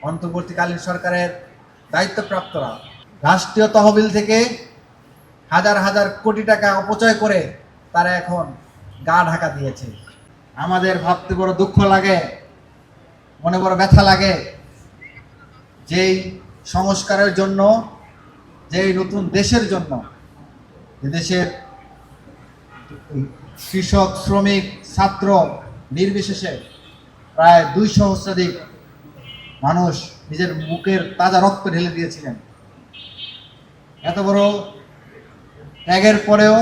অন্তর্বর্তীকালীন সরকারের দায়িত্বপ্রাপ্তরা রাষ্ট্রীয় তহবিল থেকে হাজার হাজার কোটি টাকা অপচয় করে তারা এখন গা ঢাকা দিয়েছে। আমাদের ভাবতে বড় দুঃখ লাগে, মনে বড় ব্যথা লাগে, যেই সংস্কারের জন্য, যেই নতুন দেশের জন্য, দেশের কৃষক, শ্রমিক, ছাত্র নির্বিশেষে প্রায় 200 সহস্রাধিক মানুষ নিজের বুকের তাজা রক্ত ঢেলে দিয়েছিলেন। এত বড় ত্যাগের পরেও,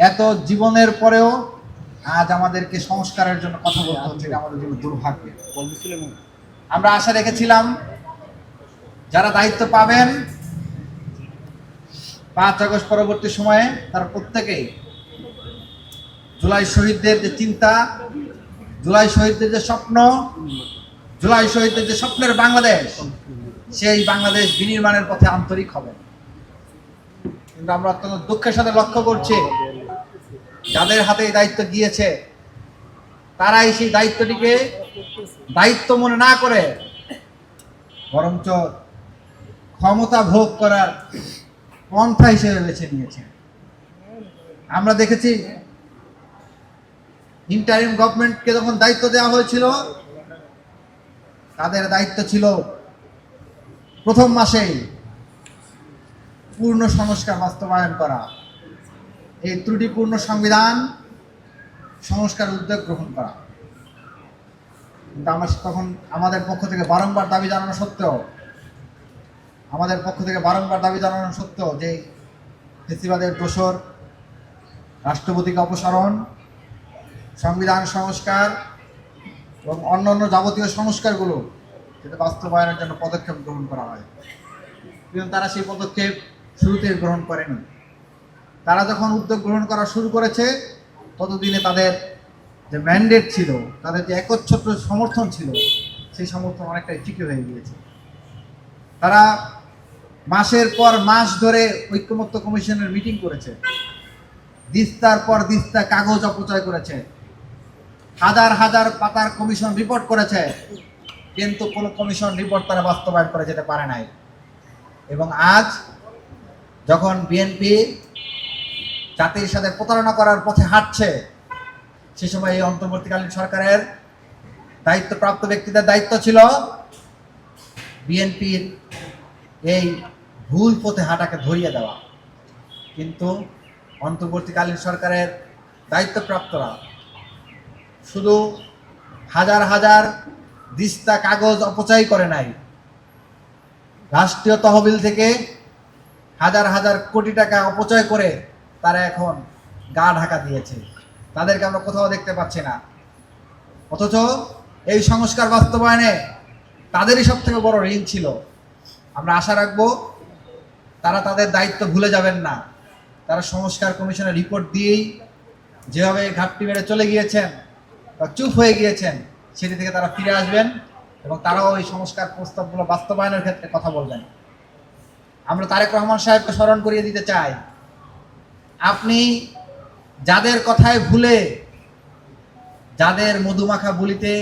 এত জীবনের পরেও আজ আমাদেরকে সংস্কারের জন্য কথা বলতে হচ্ছে, এটা আমাদের জন্য দুর্ভাগ্য। আমরা আশা রেখেছিলাম যারা দায়িত্ব পাবেন 5 আগস্ট পরবর্তী সময়ে তারা প্রত্যেকেই জুলাই শহীদদের যে চিন্তা, জুলাই শহীদদের যে স্বপ্ন, জুলাই শহীদদের যে স্বপ্নের বাংলাদেশ, সেই বাংলাদেশ বিনির্মাণের পথে আন্তরিক হবে। কিন্তু আমরা অত্যন্ত দুঃখের সাথে লক্ষ্য করছি যাদের হাতে এই দায়িত্ব গিয়েছে তারাই সেই দায়িত্বটিকে দায়িত্ব মনে না করে বরঞ্চ ক্ষমতা ভোগ করার পন্থা হিসেবে বেছে নিয়েছে। আমরা দেখেছি ইন্টারিম গভর্নমেন্টকে যখন দায়িত্ব দেওয়া হয়েছিল, তাদের দায়িত্ব ছিল প্রথম মাসেই পূর্ণ সংস্কার বাস্তবায়ন করা, এই ত্রুটিপূর্ণ সংবিধান সংস্কার উদ্যোগ গ্রহণ করা। কিন্তু আমরা তখন আমাদের পক্ষ থেকে বারংবার দাবি জানানো সত্ত্বেও যে ফেসিবাদের দোসর রাষ্ট্রপতিকে অপসারণ, সংবিধান সংস্কার এবং অন্যান্য যাবতীয় সংস্কারগুলো যাতে বাস্তবায়নের জন্য পদক্ষেপ গ্রহণ করা হয়, কিন্তু তারা সেই পদক্ষেপ শুরুতেই গ্রহণ করেনি। তারা যখন উদ্যোগ গ্রহণ করা শুরু করেছে, ততদিনে তাদের যে ম্যান্ডেট ছিল, তাদের যে একচ্ছত্র সমর্থন ছিল, সেই সমর্থন অনেকটাই ফিকে হয়ে গিয়েছে। তারা মাসের পর মাস ধরে ঐক্যমত্য কমিশনের মিটিং করেছে, দিস্তার পর দিস্তা কাগজ অপচয় করেছে, হাজার হাজার পাতার কমিশন রিপোর্ট করেছে, কিন্তু কোনো কমিশন রিপোর্ট তারা বাস্তবায়ন করে যেতে পারে নাই। এবং আজ যখন বিএনপি জাতির সাথে প্রতারণা করার পথে হাঁটছে, সে সময় এই অন্তর্বর্তীকালীন সরকারের দায়িত্বপ্রাপ্ত ব্যক্তিদের দায়িত্ব ছিল বিএনপির এই ভুল পথে হাঁটাকে ধরিয়ে দেওয়া। কিন্তু অন্তর্বর্তীকালীন সরকারের দায়িত্বপ্রাপ্তরা শুধু হাজার হাজার দিস্তা কাগজ অপচয় করে নাই, রাষ্ট্রীয় তহবিল থেকে হাজার হাজার কোটি টাকা অপচয় করে তারা এখন গা ঢাকা দিয়েছে। তাদেরকে আমরা কোথাও দেখতে পাচ্ছি না, অথচ এই সংস্কার বাস্তবায়নে তাদেরই সব থেকে বড় ঋণ ছিল। আমরা আশা রাখবো তারা তাদের দায়িত্ব ভুলে যাবেন না। তারা সংস্কার কমিশনের রিপোর্ট দিয়েই যেভাবে ঘাপটি মেরে চলে গিয়েছেন বা চুপ হয়ে গিয়েছেন, সেটি থেকে তারা ফিরে আসবেন এবং তারাও এই সংস্কার প্রস্তাবগুলো বাস্তবায়নের ক্ষেত্রে কথা বলবেন। আমরা তারেক রহমান সাহেবকে স্মরণ করিয়ে দিতে চাই, আপনি যাদের কথায় ভুলে, যাদের মধুমাখা বলিতে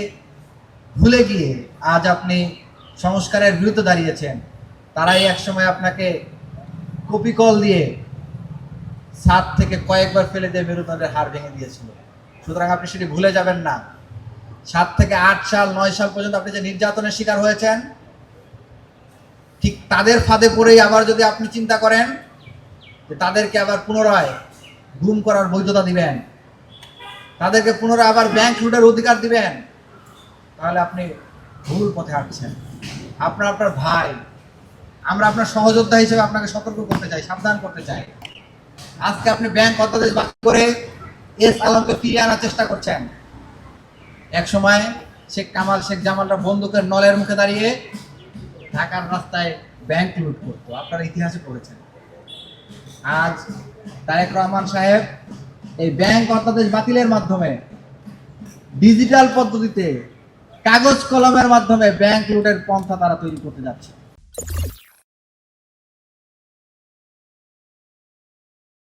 ভুলে গিয়ে আজ আপনি সংস্কারের বিরুদ্ধে দাঁড়িয়েছেন, তারাই একসময় আপনাকে কপিকল দিয়ে ছাদ থেকে কয়েকবার ফেলে দিয়ে মেরুদণ্ডের হাড় ভেঙে দিয়েছিল। সুতরাং আপনি সেটি ভুলে যাবেন না। 7 থেকে 8 সাল 9 সাল পর্যন্ত আপনি যে নির্যাতনের শিকার হয়েছেন, ঠিক তাদের ফাঁদে পড়েই আবার যদি আপনি চিন্তা করেন যে তাদেরকে আবার পুনরায় গুম করার বৈধতা দিবেন, তাদেরকে পুনরায় আবার ব্যাংক লুটের অধিকার দিবেন, তাহলে আপনি ভুল পথে হাঁটছেন। আপনার ভাই, আমরা আপনার সহযোদ্ধা হিসেবে আপনাকে সতর্ক করতে চাই, সাবধান করতে চাই। আজকে আপনি ব্যাংক অধ্যাদেশ বাতিল করে এস আলমকে ফিরিয়ে আনার চেষ্টা করছেন। এক সময় শেখ কামাল, শেখ জামালরা বন্দুকের নলের মুখে দাঁড়িয়ে ঢাকার রাস্তায় ব্যাংক লুট করতো, আপনারা ইতিহাসে পড়েছেন। আজ তারেক রহমান সাহেব এই ব্যাংক অধ্যাদেশ বাতিলের মাধ্যমে ডিজিটাল পদ্ধতিতে কাগজ কলমের মাধ্যমে ব্যাংক লুটের পন্থা তারা তৈরি করতে যাচ্ছে।